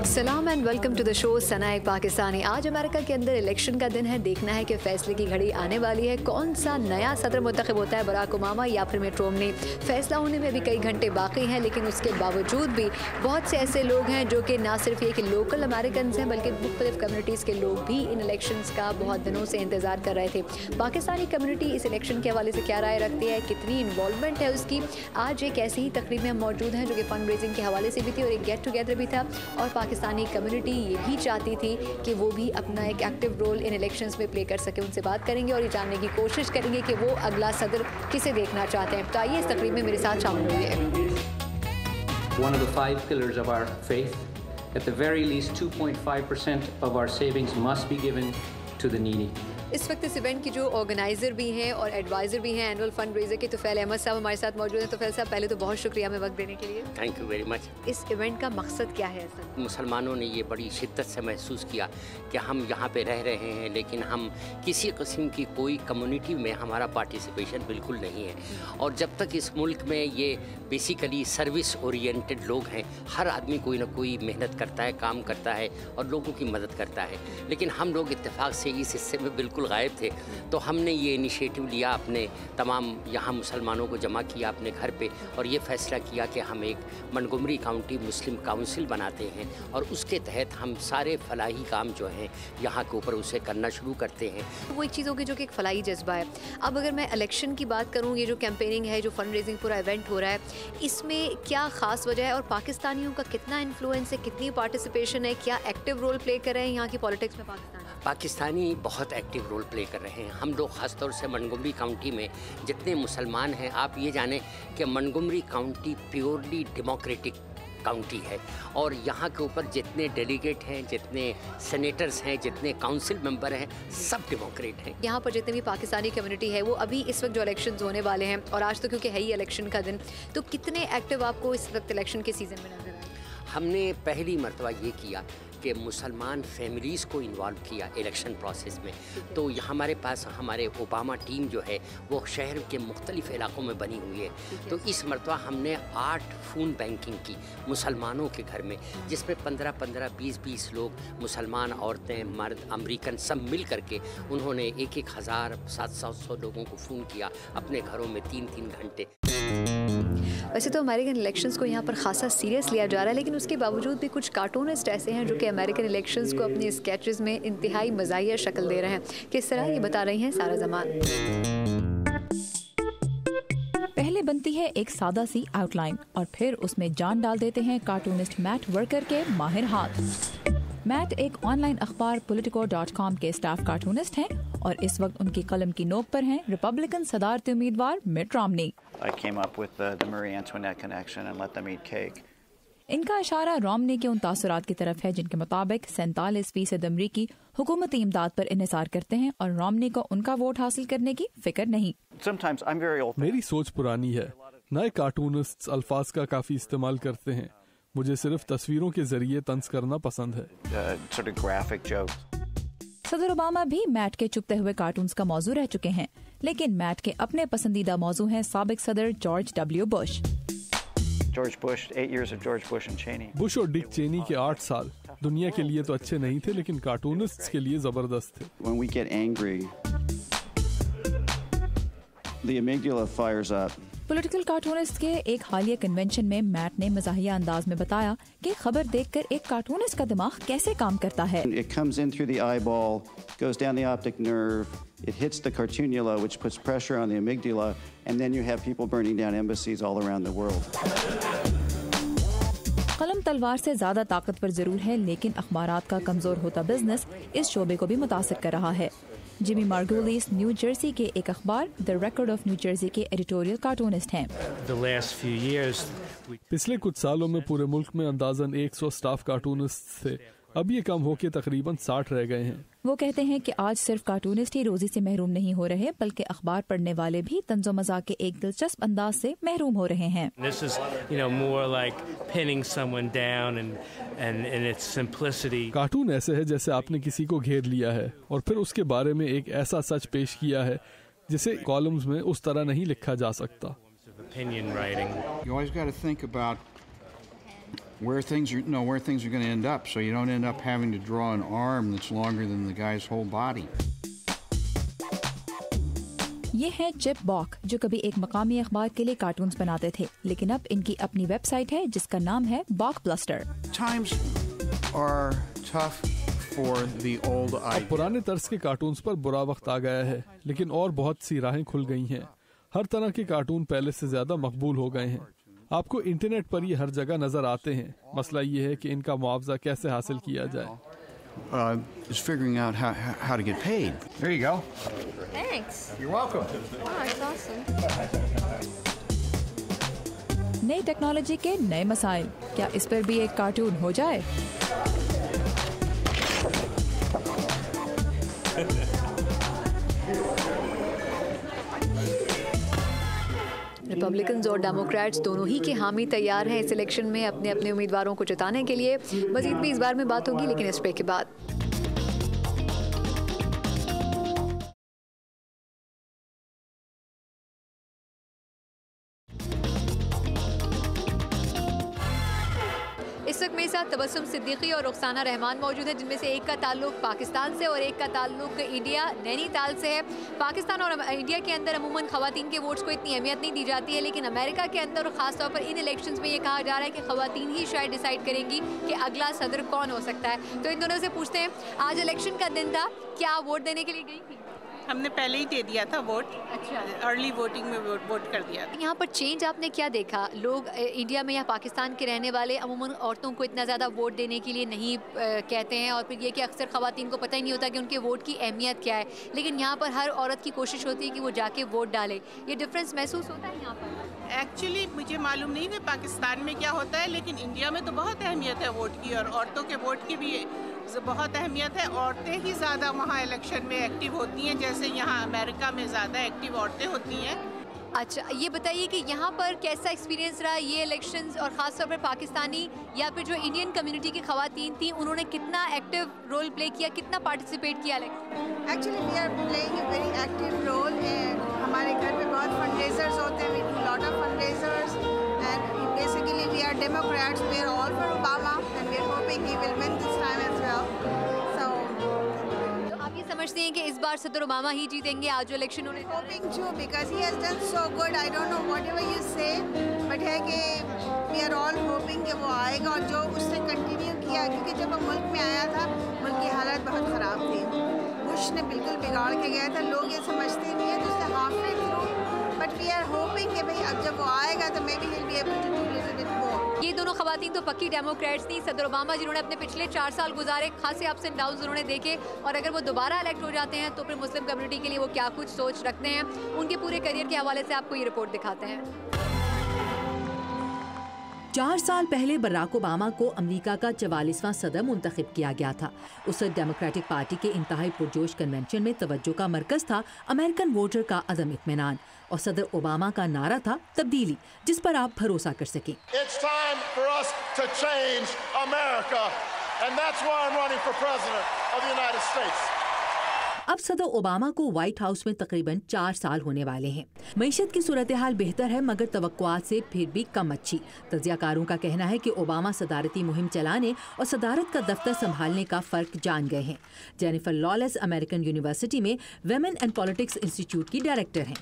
सलाम and welcome to the show सनाए पाकिस्तानी। आज अमेरिका के अंदर इलेक्शन का दिन है। देखना है कि फैसले की घड़ी आने वाली है। कौन सा नया सदर मुंतखब होता है, बराक ओबामा या फिर मिट रोमनी। फैसला होने में अभी कई घंटे बाकी हैं, लेकिन उसके बावजूद भी बहुत से ऐसे लोग हैं जो कि ना सिर्फ ये कि लोकल अमेरिकन हैं बल्कि मुख्तलिफ कम्युनिटीज़ के लोग भी इन इलेक्शंस का बहुत दिनों से इंतज़ार कर रहे थे। पाकिस्तानी कम्युनिटी इस इलेक्शन के हवाले से क्या राय रखती है, कितनी इन्वॉल्वमेंट है उसकी। आज एक ऐसी ही तकरीब में हम मौजूद हैं जो कि फंड रेजिंग के हवाले से भी थी और एक गेट टुगेदर भी था, और पाकिस्तानी कम्युनिटी ये भी चाहती थी कि वो भी अपना एक एक्टिव रोल इन इलेक्शंस में प्ले कर सके। उनसे बात करेंगे और ये जानने की कोशिश करेंगे कि वो अगला सदर किसे देखना चाहते हैं। तो आइए इस तकरीब में मेरे साथ शामिल हुए। One of the 5 pillars of our faith, at the very least 2.5% of our savings must be given to the needy. इस वक्त इस इवेंट की जो ऑर्गेनाइजर भी हैं और एडवाइज़र भी हैं एनुअल फंड रेजर के तुफैल अहमद साहब हमारे साथ मौजूद हैं। तुफैल साहब, पहले तो बहुत शुक्रिया हमें वक्त देने के लिए। Thank you very much. इस इवेंट का मकसद क्या है असल? मुसलमानों ने ये बड़ी शिद्दत से महसूस किया कि हम यहाँ पे रह रहे हैं लेकिन हम किसी किस्म की कोई कम्युनिटी में हमारा पार्टिसिपेशन बिल्कुल नहीं है, और जब तक इस मुल्क में ये बेसिकली सर्विस ओरिएंटेड लोग हैं, हर आदमी कोई ना कोई मेहनत करता है, काम करता है और लोगों की मदद करता है, लेकिन हम लोग इत्तेफाक से इस हिस्से में बिल्कुल गायब थे। तो हमने ये इनिशिएटिव लिया, अपने तमाम यहाँ मुसलमानों को जमा किया अपने घर पे और ये फ़ैसला किया कि हम एक मंटगोमरी काउंटी मुस्लिम काउंसिल बनाते हैं और उसके तहत हम सारे फलाही काम जो हैं यहाँ के ऊपर उसे करना शुरू करते हैं। वो एक चीज़ होगी जो कि एक फलाही जज्बा है। अब अगर मैं इलेक्शन की बात करूँ, ये जो कैंपेनिंग है, जो फंड रेजिंग पूरा इवेंट हो रहा है, इसमें क्या ख़ास वजह है और पाकिस्तानियों का कितना इन्फ्लुएंस है, कितनी पार्टिसिपेशन है, क्या एक्टिव रोल प्ले कर रहे हैं यहाँ की पॉलिटिक्स में पाकिस्तानी बहुत एक्टिव रोल प्ले कर रहे हैं। हम लोग ख़ास तौर से मंटगोमरी काउंटी में जितने मुसलमान हैं, आप ये जानें कि मंटगोमरी काउंटी प्योरली डेमोक्रेटिक काउंटी है और यहाँ के ऊपर जितने डेलीगेट हैं, जितने सेनेटर्स हैं, जितने काउंसिल मेंबर हैं, सब डेमोक्रेट हैं। यहाँ पर जितनी भी पाकिस्तानी कम्युनिटी है वो अभी इस वक्त जो इलेक्शंस होने वाले हैं, और आज तो क्योंकि है ही इलेक्शन का दिन, तो कितने एक्टिव आपको इस वक्त इलेक्शन के सीज़न में नजर आए? हमने पहली मरतबा ये किया कि मुसलमान फैमिलीज़ को इन्वॉल्व किया इलेक्शन प्रोसेस में। तो हमारे पास हमारे ओबामा टीम जो है वो शहर के मुख्तलिफ़ इलाक़ों में बनी हुई है। तो इस मरतबा हमने 8 फ़ोन बैंकिंग की मुसलमानों के घर में, जिसमें 15-15, 20-20 लोग मुसलमान, औरतें, मर्द, अमरीकन सब मिल करके उन्होंने 1,000, 700 लोगों को फ़ोन किया अपने घरों में 3-3 घंटे। वैसे तो अमेरिकन इलेक्शंस को यहाँ पर खासा सीरियस लिया जा रहा है, लेकिन उसके बावजूद भी कुछ कार्टूनिस्ट ऐसे हैं जो कि अमेरिकन इलेक्शंस को अपनी स्केचेस में इंतहाई मज़ाहिया शक्ल दे रहे हैं। किस तरह ये बता रही हैं सारा जमान। पहले बनती है एक सादा सी आउटलाइन और फिर उसमें जान डाल देते हैं कार्टूनिस्ट मैट वर्कर के माहिर हाथ। मैट एक ऑनलाइन अखबार politico.com के स्टाफ कार्टूनिस्ट हैं और इस वक्त उनकी कलम की नोक पर हैं रिपब्लिकन सदारती उम्मीदवार मिट Romani. I came up with the Marie Antoinette connection and let them eat cake. इनका इशारा रोमनी के उन तासुरात की तरफ है जिनके मुताबिक 47% अमरीकी हुकूमती इमदाद पर इन्हिसार करते हैं और रोमनी को उनका वोट हासिल करने की फिक्र नहीं। मेरी सोच पुरानी है। नए कार्टूनिस्ट अल्फाज का काफी इस्तेमाल करते हैं। मुझे सिर्फ तस्वीरों के जरिए तंज करना पसंद है। सदर ओबामा भी मैट के चुपते हुए कार्टून्स का मौजू रह चुके हैं, लेकिन मैट के अपने पसंदीदा मौजू हैं साबिक सदर जॉर्ज W. बुश। बुश और डिक चेनी के 8 साल दुनिया के लिए तो अच्छे नहीं थे, लेकिन कार्टूनिस्ट्स के लिए जबरदस्त थे। When we get angry, the amygdala fires up. Political cartoonist के एक हालिया कन्वेंशन में मैट ने मज़ाहिया अंदाज में बताया कि खबर देखकर एक कार्टूनिस्ट का दिमाग कैसे काम करता है। It comes in through the eyeball, goes down the optic nerve, it hits the cartoonula, which puts pressure on the amygdala, and then you have people burning down embassies all around the world. कलम तलवार से ज्यादा ताकतवर जरूर है, लेकिन अखबारात का कमजोर होता बिजनेस इस शोबे को भी मुतासिर कर रहा है। जिमी मार्गुलिस न्यू जर्सी के एक अखबार the record of new Jersey के एडिटोरियल कार्टूनिस्ट हैं। पिछले कुछ सालों में पूरे मुल्क में अंदाजन 100 स्टाफ कार्टूनिस्ट थे। अब ये कम होकर तकरीबन 60 रह गए हैं। वो कहते हैं कि आज सिर्फ कार्टूनिस्ट ही रोजी से महरूम नहीं हो रहे, बल्कि अखबार पढ़ने वाले भी तंजो मजाक के एक दिलचस्प अंदाज से महरूम हो रहे हैं। कार्टून ऐसे है जैसे आपने किसी को घेर लिया है और फिर उसके बारे में एक ऐसा सच पेश किया है जिसे कॉलम्स में उस तरह नहीं लिखा जा सकता। where things are going to end up, so you don't end up having to draw an arm that's longer than the guy's whole body. ये हैं चिप बॉक, जो कभी एक मकामी अखबार के लिए कार्टून्स बनाते थे, लेकिन अब इनकी अपनी वेबसाइट है जिसका नाम है बॉक bluster. Times are tough for the old अब idea. पुराने तर्ज के कार्टून्स पर बुरा वक्त आ गया है, लेकिन और बहुत सी राहें खुल गई हैं। हर तरह के कार्टून पहले से ज्यादा मकबूल हो गए हैं। आपको इंटरनेट पर ये हर जगह नजर आते हैं। मसला ये है कि इनका मुआवजा कैसे हासिल किया जाए। Is figuring out how to get paid. There you go. Thanks. You're welcome. Wow, that's awesome. नई टेक्नोलॉजी के नए मसाइल, क्या इस पर भी एक कार्टून हो जाए? रिपब्लिकन्स और डेमोक्रेट्स दोनों ही के हामी तैयार हैं इस इलेक्शन में अपने अपने उम्मीदवारों को जिताने के लिए। मजीद भी इस बार में बात होगी, लेकिन इस ब्रेक के बाद। इस वक्त मेरे साथ तबस्सुम सिद्दीकी और रुखसाना रहमान मौजूद है, जिनमें से एक का ताल्लुक पाकिस्तान से और एक का ताल्लुक इंडिया नैनीताल से है। पाकिस्तान और इंडिया के अंदर अमूमन ख़वातीन के वोट्स को इतनी अहमियत नहीं दी जाती है, लेकिन अमेरिका के अंदर और ख़ास तौर पर इन इलेक्शंस में ये कहा जा रहा है कि ख़वातीन ही शायद डिसाइड करेंगी कि अगला सदर कौन हो सकता है। तो इन दोनों से पूछते हैं, आज इलेक्शन का दिन था, क्या आप वोट देने के लिए गई थी? हमने पहले ही दे दिया था वोट। अच्छा, अर्ली वोटिंग में वोट कर दिया। यहाँ पर चेंज आपने क्या देखा? लोग इंडिया में या पाकिस्तान के रहने वाले अमूमन औरतों को इतना ज़्यादा वोट देने के लिए नहीं कहते हैं, और फिर ये कि अक्सर ख़वातीन को पता ही नहीं होता कि उनके वोट की अहमियत क्या है, लेकिन यहाँ पर हर औरत की कोशिश होती है कि वो जाके वोट डाले। ये डिफरेंस महसूस होता है यहाँ पर? एक्चुअली मुझे मालूम नहीं कि पाकिस्तान में क्या होता है, लेकिन इंडिया में तो बहुत अहमियत है वोट की, और औरतों के वोट की भी बहुत अहमियत है। औरतें ही ज़्यादा वहाँ इलेक्शन में एक्टिव होती हैं, जैसे यहाँ अमेरिका में ज़्यादा एक्टिव औरतें होती हैं। अच्छा, ये बताइए कि यहाँ पर कैसा एक्सपीरियंस रहा ये इलेक्शंस, और ख़ास तौर पर पाकिस्तानी या फिर जो इंडियन कम्युनिटी की ख़वातीन थी, उन्होंने कितना एक्टिव रोल प्ले किया, कितना पार्टिसिपेट किया election? Actually we are playing a very active role. हमारे घर में बहुत फंडरेजर्स होते हैं, we do lot of fundraisers, and basically we are democrats, we are all for Obama and we are hoping he will win this time as well. तो आप ये समझते हैं कि इस बार सदर ओबामा ही जीतेंगे आज जो इलेक्शन होने? Hoping too, because he has done so good. I don't know whatever you say, but है कि we are all hoping कि वो आएगा, और जो उसने कंटिन्यू किया, क्योंकि जब वो मुल्क में आया था मुल्क की हालत बहुत ख़राब थी, बुश ने बिल्कुल बिगाड़ के गया था, लोग ये समझते नहीं है, तो उसने half way through, but we are hoping कि भाई अब जब वो आएगा तो maybe he'll be able to do little bit more. ये दोनों ख़वातीन तो पक्की डेमोक्रेट्स थी। सदर ओबामा जिन्होंने अपने पिछले 4 साल गुजारे, खासे अप्स एंड डाउन्स उन्होंने देखे, और अगर वो दोबारा इलेक्ट हो जाते हैं तो फिर मुस्लिम कम्युनिटी के लिए वो क्या कुछ सोच रखते हैं, उनके पूरे करियर के हवाले से आपको ये रिपोर्ट दिखाते हैं। 4 साल पहले बराक ओबामा को अमेरिका का 44वां सदर मुंतखब किया गया था। उस वक्त डेमोक्रेटिक पार्टी के इंतहाई पुरजोश कन्वेंशन में तवज्जो का मरकज था अमेरिकन वोटर का अदम इत्मीनान, और सदर ओबामा का नारा था तब्दीली, जिस पर आप भरोसा कर सकें। It's time for us to change America, and that's why I'm running for president of the United States. अब सदर ओबामा को व्हाइट हाउस में तकरीबन 4 साल होने वाले हैं। मईशत की सूरत हाल बेहतर है, मगर तवक्कुआत से फिर भी कम अच्छी। तज्जियाकारों का कहना है कि ओबामा सदारती मुहिम चलाने और सदारत का दफ्तर संभालने का फ़र्क जान गए हैं। जेनिफर लॉलेस अमेरिकन यूनिवर्सिटी में वुमेन एंड पॉलिटिक्स इंस्टीट्यूट की डायरेक्टर हैं।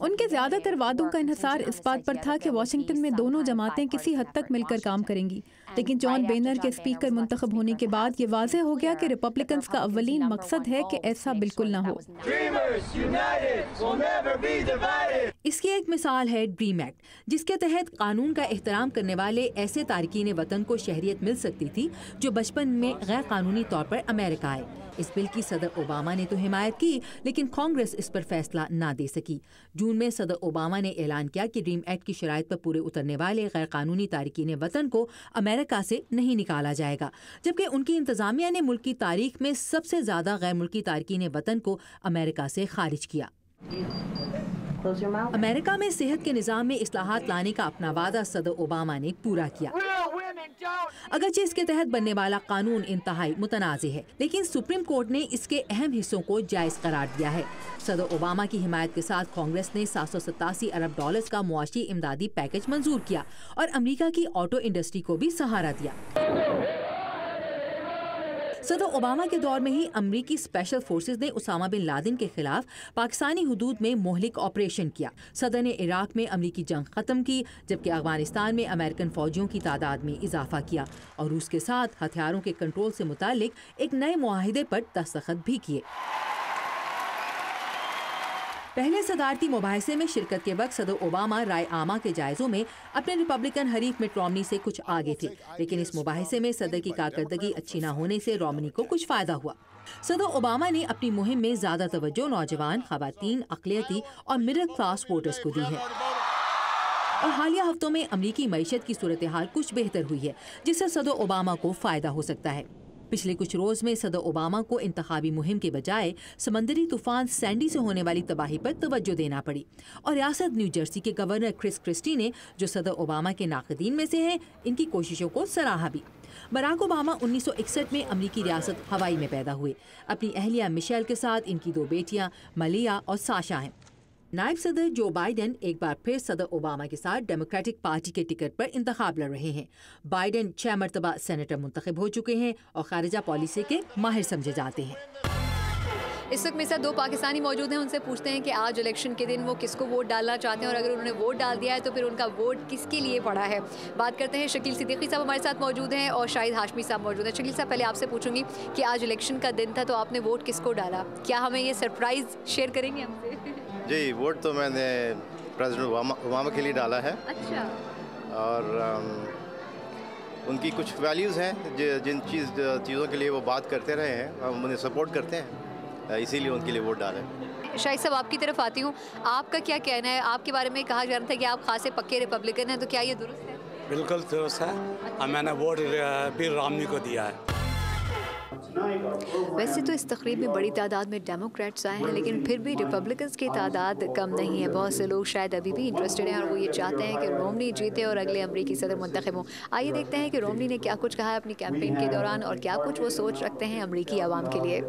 उनके ज़्यादातर वादों का इन्हिसार इस बात पर था कि वाशिंगटन में दोनों जमातें किसी हद तक मिलकर काम करेंगी, लेकिन जॉन बोहर के स्पीकर मुंतखब होने के बाद ये वाज़ेह हो गया कि रिपब्लिकन्स का अव्वलीन मकसद है कि ऐसा बिल्कुल ना हो। इसकी एक मिसाल है ड्रीम एक्ट, जिसके तहत कानून का एहतराम करने वाले ऐसे तारकीन वतन को शहरियत मिल सकती थी जो बचपन में गैर कानूनी तौर पर अमेरिका आए। इस बिल की सदर ओबामा ने तो हिमायत की, लेकिन कांग्रेस इस पर फैसला ना दे सकी। जून में सदर ओबामा ने ऐलान किया कि ड्रीम एक्ट की शराइत पर पूरे उतरने वाले गैर कानूनी तारकीन वतन को अमेरिका से नहीं निकाला जाएगा, जबकि उनकी इंतजामिया ने मुल्क की तारीख में सबसे ज्यादा गैर मुल्की तारकीन वतन को अमेरिका से खारिज किया। अमेरिका में सेहत के निज़ाम में इस्लाहात लाने का अपना वादा सदर ओबामा ने पूरा किया। अगरचे इसके तहत बनने वाला कानून इंतहाई मुतनाज़ है, लेकिन सुप्रीम कोर्ट ने इसके अहम हिस्सों को जायज़ करार दिया है। सदर ओबामा की हिमायत के साथ कांग्रेस ने 787 अरब डॉलर्स का मुआशी इमदादी पैकेज मंजूर किया और अमेरिका की ऑटो इंडस्ट्री को भी सहारा दिया। सदर ओबामा के दौर में ही अमरीकी स्पेशल फोर्सेस ने उसामा बिन लादेन के खिलाफ पाकिस्तानी हुदूद में मोहलिक ऑपरेशन किया। सदर ने इराक में अमरीकी जंग खत्म की, जबकि अफगानिस्तान में अमेरिकन फौजियों की तादाद में इजाफा किया और रूस के साथ हथियारों के कंट्रोल से मुतालिक एक नए मुआहिदे पर दस्तखत भी किए। पहले सदारती मुबाहिसे में शिरकत के वक्त सदर ओबामा राय आमा के जायजों में अपने रिपब्लिकन हरीफ मिट रोमनी से कुछ आगे थे, लेकिन इस मुबाहिसे में सदर की कारकर्दगी अच्छी न होने से रोमनी को कुछ फायदा हुआ। सदर ओबामा ने अपनी मुहिम में ज्यादा तवज्जो नौजवान, खवातीन, अक़लियती और मिडिल क्लास वोटर्स को दी है और हालिया हफ्तों में अमरीकी मईशत की सूरत हाल कुछ बेहतर हुई है, जिससे सदर ओबामा को फायदा हो सकता है। पिछले कुछ रोज में सदर ओबामा को इंतखाबी मुहिम के बजाय समंदरी तूफान सैंडी से होने वाली तबाही पर तवज्जो देना पड़ी और रियासत न्यू जर्सी के गवर्नर क्रिस क्रिस्टी ने, जो सदर ओबामा के नाक़दीन में से हैं, इनकी कोशिशों को सराहा भी। बराक ओबामा 1961 में अमरीकी रियासत हवाई में पैदा हुए। अपनी अहलिया मिशेल के साथ इनकी 2 बेटियां मलिया और साशा हैं। नायब सदर जो बाइडेन एक बार फिर सदर ओबामा के साथ डेमोक्रेटिक पार्टी के टिकट पर इंतखाब लड़ रहे हैं। बाइडेन 6 मरतबा सेनेटर मुंतखब हो चुके हैं और खारिजा पॉलिसी के माहिर समझे जाते हैं। इस वक्त मेरे साथ 2 पाकिस्तानी मौजूद हैं, उनसे पूछते हैं कि आज इलेक्शन के दिन वो किसको वोट डालना चाहते हैं और अगर उन्होंने वोट डाल दिया है तो फिर उनका वोट किसके लिए पड़ा है। बात करते हैं। शकील सिद्दीकी साहब हमारे साथ मौजूद हैं और शाहिद हाशमी साहब मौजूद हैं। शकील साहब, पहले आपसे पूछूंगी कि आज इलेक्शन का दिन था तो आपने वोट किसको डाला? क्या हमें ये सरप्राइज़ शेयर करेंगे हमसे? जी, वोट तो मैंने प्रेसिडेंट ओबामा के लिए डाला है। अच्छा। और उनकी कुछ वैल्यूज़ हैं जिन चीज़ों के लिए वो बात करते रहे हैं, हम उन्हें सपोर्ट करते हैं, इसीलिए उनके लिए वोट डालें। शाहिद साहब, आपकी तरफ आती हूँ, आपका क्या कहना है? आपके बारे में कहा जा रहा था कि आप खासे पक्के रिपब्लिकन हैं, तो क्या ये दुरुस्त है? बिल्कुल दुरुस्त है। मैंने वोट भी रोमनी को दिया है। वैसे तो इस तकरीब में बड़ी तादाद में डेमोक्रेट्स आए हैं, लेकिन फिर भी रिपब्लिकन्स की तादाद कम नहीं है। बहुत से लोग शायद अभी भी इंटरेस्टेड हैं और वो ये चाहते हैं कि रोमनी जीते और अगले अमरीकी सदर मुंतखब हों। आइए देखते हैं कि रोमनी ने क्या कुछ कहा है अपनी कैंपेन के दौरान और क्या कुछ वो सोच रखते हैं अमरीकी आवाम के लिए।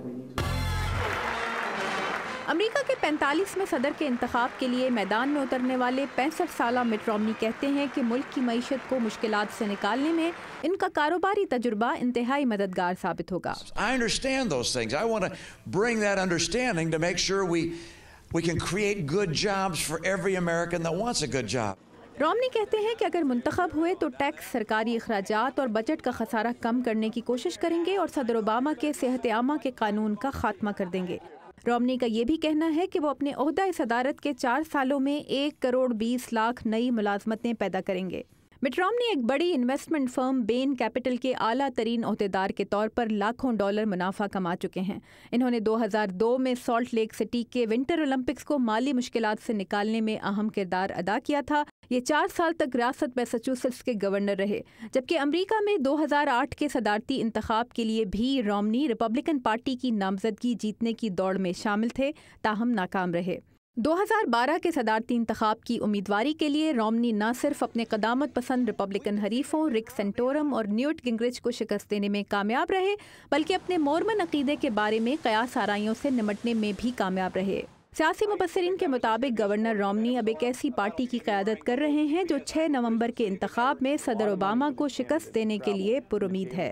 अमेरिका के 45वें सदर के इंतखाब के लिए मैदान में उतरने वाले 65 साला मिट रोमनी कहते हैं कि मुल्क की मईशत को मुश्किलात से निकालने में इनका कारोबारी तजुर्बा इंतहाई मददगार साबित होगा। I understand those things. I want to bring that understanding to make sure we can create good jobs for every American that wants a good job. Romani कहते हैं कि अगर मुंतखब हुए तो टैक्स, सरकारी अखराजात और बजट का खसारा कम करने की कोशिश करेंगे और सदर ओबामा के सेहत आमा के कानून का खात्मा कर देंगे। रोमनी का ये भी कहना है कि वो अपने ओहदा सदारत के 4 सालों में 1 करोड़ 20 लाख नई मुलाजमतें पैदा करेंगे। मिट रोमनी एक बड़ी इन्वेस्टमेंट फर्म बेन कैपिटल के आला तरीन ओहदेदार के तौर पर लाखों डॉलर मुनाफा कमा चुके हैं। इन्होंने 2002 में सॉल्ट लेक सिटी के विंटर ओलंपिक्स को माली मुश्किलात से निकालने में अहम किरदार अदा किया था। ये 4 साल तक रियासत मैसाचुसेट्स के गवर्नर रहे, जबकि अमेरिका में 2008 के सदारती इंतखाब के लिए भी रोमनी रिपब्लिकन पार्टी की नामजदगी जीतने की दौड़ में शामिल थे, ताहम नाकाम रहे। 2012 के सदारती इंतखाब की उम्मीदवारी के लिए रोमनी न सिर्फ अपने कदामत पसंद रिपब्लिकन हरीफों रिक सेंटोरम और न्यूट गिंग्रिच को शिकस्त देने में कामयाब रहे, बल्कि अपने मोरमन अकीदे के बारे में कयास आराइयों से निमटने में भी कामयाब रहे। सियासी मुबस्सिरीन के मुताबिक गवर्नर रोमनी अब एक ऐसी पार्टी की क़यादत कर रहे हैं जो 6 नवंबर के इंतखाब में सदर ओबामा को शिकस्त देने के लिए पुरुमीद है।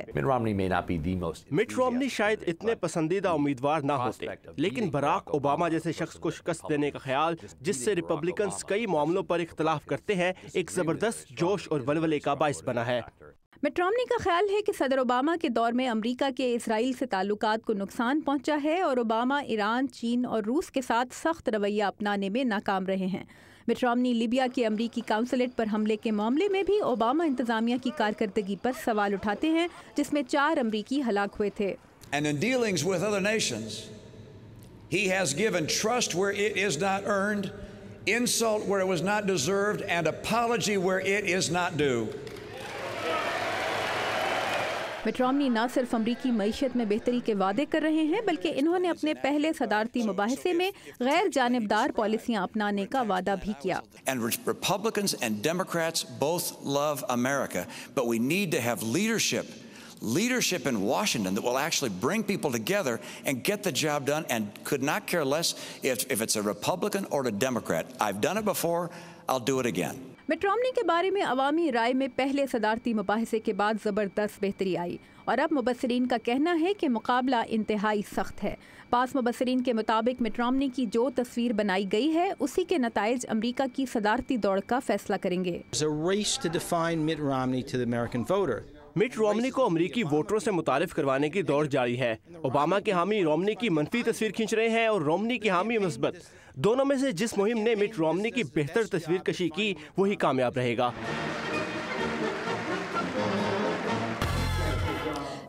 मिट रोमनी शायद इतने पसंदीदा उम्मीदवार ना होते, लेकिन बराक ओबामा जैसे शख्स को शिकस्त देने का ख्याल, जिससे रिपब्लिकन्स कई मामलों पर इख्तलाफ करते हैं, एक ज़बरदस्त जोश और वलवले का बाइस बना है। मिट रोमनी का ख्याल है कि सदर ओबामा के दौर में अमेरिका के इसराइल से ताल्लुकात को नुकसान पहुंचा है और ओबामा ईरान, चीन और रूस के साथ सख्त रवैया अपनाने में नाकाम रहे हैं। मिट रोमनी लीबिया के अमरीकी काउंसलेट पर हमले के मामले में भी ओबामा इंतजामिया की कारकर्दगी पर सवाल उठाते हैं, जिसमें 4 अमरीकी हलाक हुए थे। And in dealings with other nations, he has given trust where it is not earned, insult where it was not deserved, and apology where it is not due. मिट रोमनी न सिर्फ अमरीकी मईशत में बेहतरी के वादे कर रहे हैं बल्कि इन्होंने अपने पहले सदारती मुबाहिसे में गैर जानिबदार पॉलिसियां अपनाने का वादा भी किया. And Republicans and Democrats both love America, but we need to have leadership in Washington that will actually bring people together and get the job done, and could not care less if it's a Republican or a Democrat. I've done it before, I'll do it again. मिट Romani के बारे में अवामी राय में पहले सदारती मुबाहिसे के बाद ज़बरदस्त बेहतरी आई और अब मुबस्सिरीन का कहना है कि मुकाबला इंतहाई सख्त है. पास मुबस्सिरीन के मुताबिक मिट रोमनी की जो तस्वीर बनाई गई है उसी के नताइज अमरीका की सदारती दौड़ का फैसला करेंगे. मिट रोमनी को अमरीकी वोटरों से मुतारिफ करवाने की दौड़ जारी है. ओबामा के हामी रोमनी की मनफी तस्वीर खींच रहे हैं और रोमनी के हामी मुस्बत. दोनों में से जिस मुहिम ने मिट रोमनी की बेहतर तस्वीर कशी की वही कामयाब रहेगा.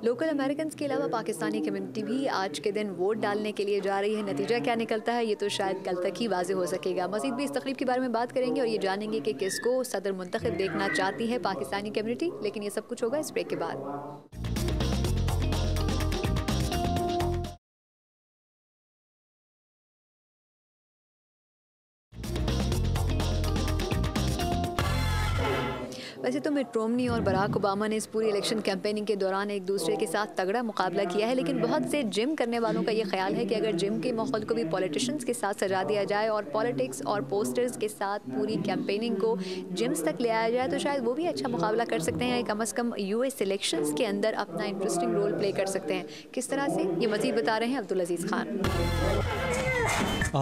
लोकल अमेरिकन के अलावा पाकिस्तानी कम्युनिटी भी आज के दिन वोट डालने के लिए जा रही है. नतीजा क्या निकलता है ये तो शायद कल तक ही वाज़ेह हो सकेगा. मज़ीद भी इस तकरीब के बारे में बात करेंगे और ये जानेंगे कि किसको सदर मुंतखब देखना चाहती है पाकिस्तानी कम्युनिटी. लेकिन ये सब कुछ होगा इस ब्रेक के बाद. वैसे तो मिट रोमनी और बराक ओबामा ने इस पूरी इलेक्शन कैंपेनिंग के दौरान एक दूसरे के साथ तगड़ा मुकाबला किया है, लेकिन बहुत से जिम करने वालों का ये ख्याल है कि अगर जिम के माहौल को भी पॉलिटिशियंस के साथ सजा दिया जाए और पॉलिटिक्स और पोस्टर्स के साथ पूरी कैंपेनिंग को जिम्स तक ले आया जाए तो शायद वो भी अच्छा मुकाबला कर सकते हैं, कम अज़ कम यूएस इलेक्शंस के अंदर अपना इंटरेस्टिंग रोल प्ले कर सकते हैं. किस तरह से ये मज़ीद बता रहे हैं अब्दुल अजीज़ खान.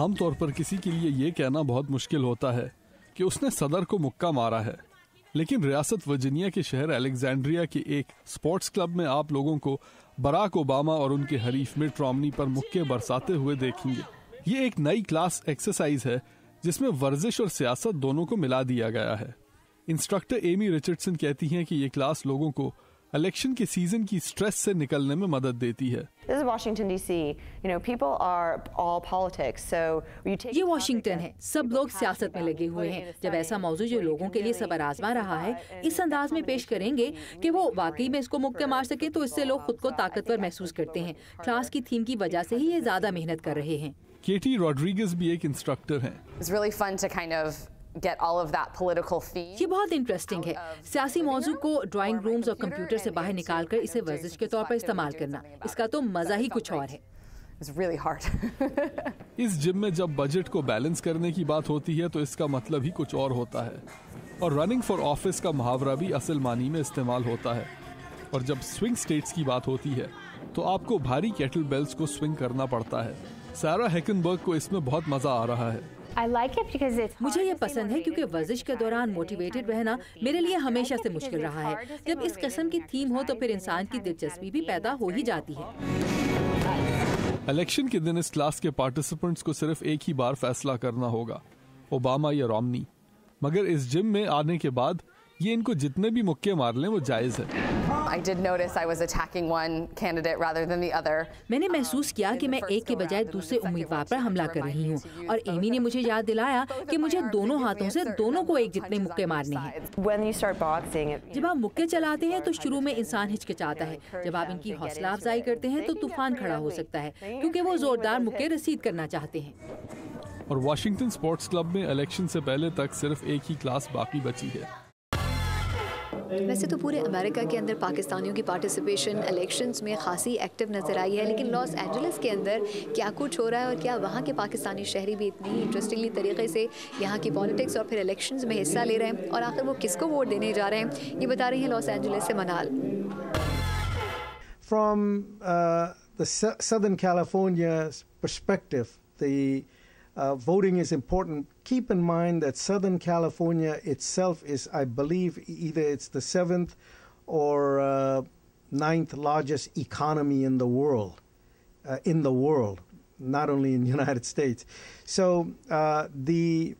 आमतौर पर किसी के लिए ये कहना बहुत मुश्किल होता है कि उसने सदर को मुक्का मारा है, लेकिन रियासत वर्जीनिया के शहर अलेक्जेंड्रिया के एक स्पोर्ट्स क्लब में आप लोगों को बराक ओबामा और उनके हरीफ मिट रोमनी पर मुक्के बरसाते हुए देखेंगे. ये एक नई क्लास एक्सरसाइज है जिसमें वर्जिश और सियासत दोनों को मिला दिया गया है. इंस्ट्रक्टर एमी रिचर्डसन कहती हैं कि ये क्लास लोगों को इलेक्शन के सीजन की स्ट्रेस से निकलने में मदद देती है. ये वाशिंगटन है, सब लोग सियासत में लगे हुए हैं. जब ऐसा मौजू जो लोगों के लिए सबर आजमा रहा है इस अंदाज में पेश करेंगे कि वो वाकई में इसको मुक्के मार सके तो इससे लोग खुद को ताकतवर महसूस करते हैं. क्लास की थीम की वजह से ही ये ज्यादा मेहनत कर रहे हैं. केटी रॉड्रिगेज भी एक इंस्ट्रक्टर हैं. ये बहुत इंटरेस्टिंग है. सियासी मौजू को ड्राइंग रूम्स और कंप्यूटर से बाहर निकालकर इसे वर्जिश के तौर पर इस्तेमाल करना, इसका तो मजा ही कुछ और है. इस जिम में जब बजट को बैलेंस करने की बात होती है तो इसका मतलब ही कुछ और होता है. और रनिंग फॉर ऑफिस का मुहावरा भी असल मानी में इस्तेमाल होता है. और जब स्विंग स्टेट्स की बात होती है तो आपको भारी केटल बेल्स को स्विंग करना पड़ता है. सारा हैकनबर्ग को इसमें बहुत मजा आ रहा है. मुझे ये पसंद है क्योंकि वर्जिश के दौरान मोटिवेटेड रहना मेरे लिए हमेशा से मुश्किल रहा है. जब इस किस्म की थीम हो तो फिर इंसान की दिलचस्पी भी पैदा हो ही जाती है. इलेक्शन के दिन इस क्लास के पार्टिसिपेंट्स को सिर्फ एक ही बार फैसला करना होगा, ओबामा या रोमनी. मगर इस जिम में आने के बाद ये इनको जितने भी मुक्के मार लें वो जायज है. मैंने महसूस किया कि मैं एक के बजाय दूसरे उम्मीदवार पर हमला कर रही हूँ और एमी ने मुझे याद दिलाया कि मुझे दोनों हाथों से दोनों को एक जितने मुक्के मारने हैं. जब आप मुक्के चलाते हैं तो शुरू में इंसान हिचकिचाता है. जब आप इनकी हौसला अफजाई करते हैं तो तूफान खड़ा हो सकता है क्योंकि वो जोरदार मुक्के रसीद करना चाहते हैं. और वाशिंगटन स्पोर्ट्स क्लब में इलेक्शन से पहले तक सिर्फ एक ही क्लास बाकी बची है. वैसे तो पूरे अमेरिका के अंदर पाकिस्तानियों की पार्टिसिपेशन इलेक्शंस में खासी एक्टिव नज़र आई है, लेकिन लॉस एंजलिस के अंदर क्या कुछ हो रहा है और क्या वहाँ के पाकिस्तानी शहरी भी इतनी इंटरेस्टिंगली तरीके से यहाँ की पॉलिटिक्स और फिर इलेक्शंस में हिस्सा ले रहे हैं और आखिर वो किसको वोट देने जा रहे हैं, ये बता रही हैं लॉस एंजलिस से मनाल. From the Southern California perspective, the voting is important. Keep in mind that Southern California itself is, I believe, either it's the 7th or 9th largest economy in the world, not only in the United States. So the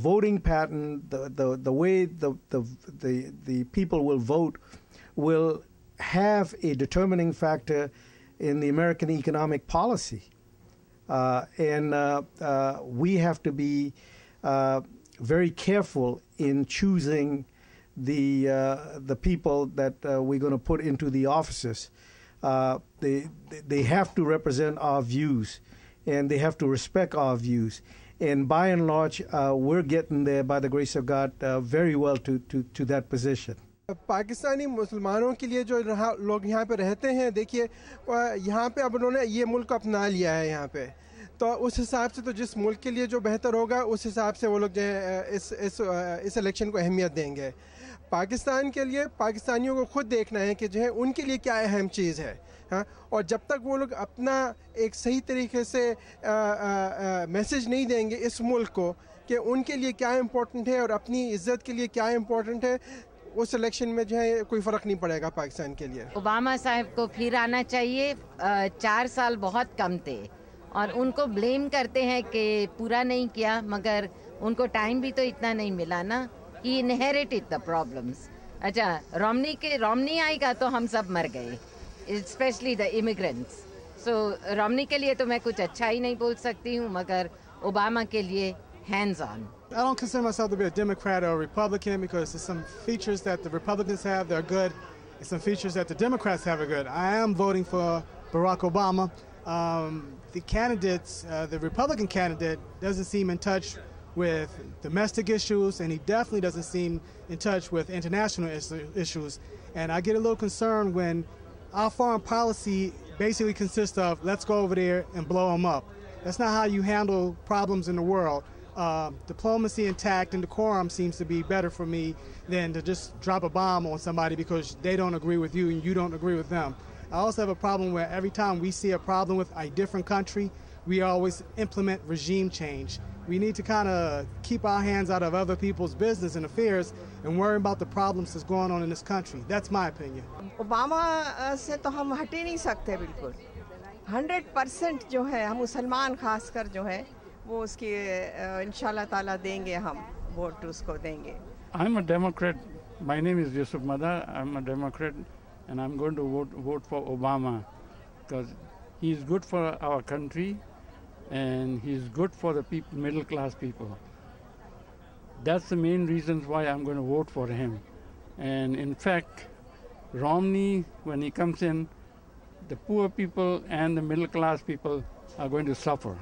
voting pattern, the way the people will vote will have a determining factor in the American economic policy. And we have to be very careful in choosing the people that we're going to put into the offices. They have to represent our views, and they have to respect our views. And by and large, we're getting there, by the grace of God, very well to that position. Pakistani मुसलमानों के लिए जो लोग यहाँ पे रहते हैं, देखिए यहाँ पे अब उन्होंने ये मुल्क अपना लिया है यहाँ पे, तो उस हिसाब से तो जिस मुल्क के लिए जो बेहतर होगा उस हिसाब से वो लोग जो है इस इलेक्शन को अहमियत देंगे. पाकिस्तान के लिए पाकिस्तानियों को खुद देखना है कि जो है उनके लिए क्या अहम चीज़ है, हाँ, और जब तक वो लोग अपना एक सही तरीके से मैसेज नहीं देंगे इस मुल्क को कि उनके लिए क्या इम्पोर्टेंट है और अपनी इज़्ज़त के लिए क्या इम्पोर्टेंट है, उस इलेक्शन में जो है कोई फ़र्क नहीं पड़ेगा पाकिस्तान के लिए. ओबामा साहब को फिर आना चाहिए. 4 साल बहुत कम थे और उनको ब्लेम करते हैं कि पूरा नहीं किया, मगर उनको टाइम भी तो इतना नहीं मिला ना. He inherited the problems. अच्छा, रोमनी आएगा तो हम सब मर गए, especially the immigrants. So Romani के लिए तो मैं कुछ अच्छा ही नहीं बोल सकती हूँ, मगर ओबामा के लिए hands on. I don't consider myself to be a Democrat or a Republican because there's some features that the Republicans have that are good and some features that the Democrats have are good. I am voting for Barack Obama. The candidates, the Republican candidate doesn't seem in touch with domestic issues, and he definitely doesn't seem in touch with international issues. And I get a little concerned when our foreign policy basically consists of let's go over there and blow them up. That's not how you handle problems in the world. Diplomacy and tact and decorum seems to be better for me than to just drop a bomb on somebody because they don't agree with you and you don't agree with them. I also have a problem where every time we see a problem with a different country, we always implement regime change. We need to kind of keep our hands out of other people's business and affairs and worry about the problems that's going on in this country. That's my opinion. Obama से तो हम हट ही नहीं सकते बिल्कुल. 100% जो है हम मुसलमान खासकर जो है वो उसकी इंशाल्लाह ताला देंगे, हम वोट उसको देंगे. I'm a Democrat. My name is Yusuf Madar. I'm a Democrat, and I'm going to vote for Obama because he's good for our country, and he's good for the people, middle class people. That's the main reasons why I'm going to vote for him. And in fact, Romney, when he comes in, the poor people and the middle class people are going to suffer.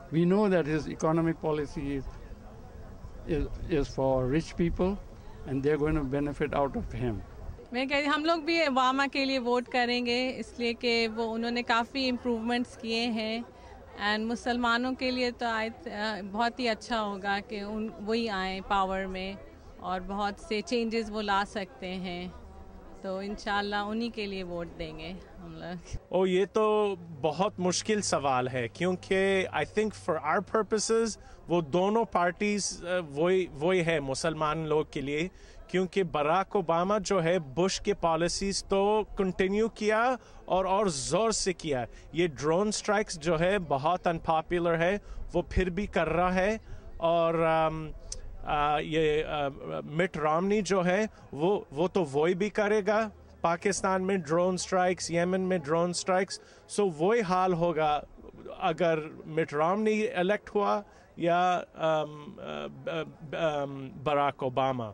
We know that his economic policy is for rich people, and they're going to benefit out of him. मैं कह रही हम लोग भी Obama के लिए vote करेंगे इसलिए कि वो उन्होंने काफ़ी इम्प्रूवमेंट्स किए हैं एंड मुसलमानों के लिए तो बहुत ही अच्छा होगा कि वही आए पावर में और बहुत से चेंजेस वो ला सकते हैं, तो इंशाल्लाह उन्हीं के लिए वोट देंगे हम लोग. ये तो बहुत मुश्किल सवाल है क्योंकि I think for our purposes वो दोनों पार्टीज वही है मुसलमान लोग के लिए, क्योंकि बराक ओबामा जो है बुश के पॉलिसीज तो कंटिन्यू किया और ज़ोर से किया. ये ड्रोन स्ट्राइक्स जो है बहुत अनपॉपुलर है, वो फिर भी कर रहा है. और ये मिट रोमनी जो है वो तो वही भी करेगा. पाकिस्तान में ड्रोन स्ट्राइक्स, येमन में ड्रोन स्ट्राइक्स, सो वही हाल होगा अगर मिट रोमनी इलेक्ट हुआ या बराक ओबामा.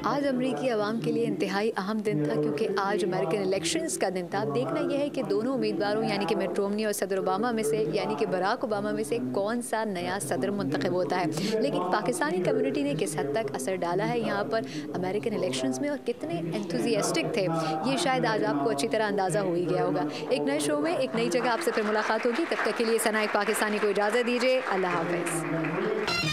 आज अमरीकी आवाम के लिए इंतहाई अहम दिन था क्योंकि आज अमेरिकन इलेक्शंस का दिन था. अब देखना यह है कि दोनों उम्मीदवारों यानी कि मिट रोमनी और सदर ओबामा में से यानी कि बराक ओबामा में से कौन सा नया सदर मुंतखब होता है. लेकिन पाकिस्तानी कम्युनिटी ने किस हद तक असर डाला है यहाँ पर अमेरिकन इलेक्शंस में और कितने एंथुजियास्टिक थे, ये शायद आज आपको अच्छी तरह अंदाज़ा हो ही गया होगा. एक नए शो में एक नई जगह आपसे फिर मुलाकात होगी. तब तक के लिए सना एक पाकिस्तानी को इजाज़त दीजिए. अल्लाह हाफ़िज़.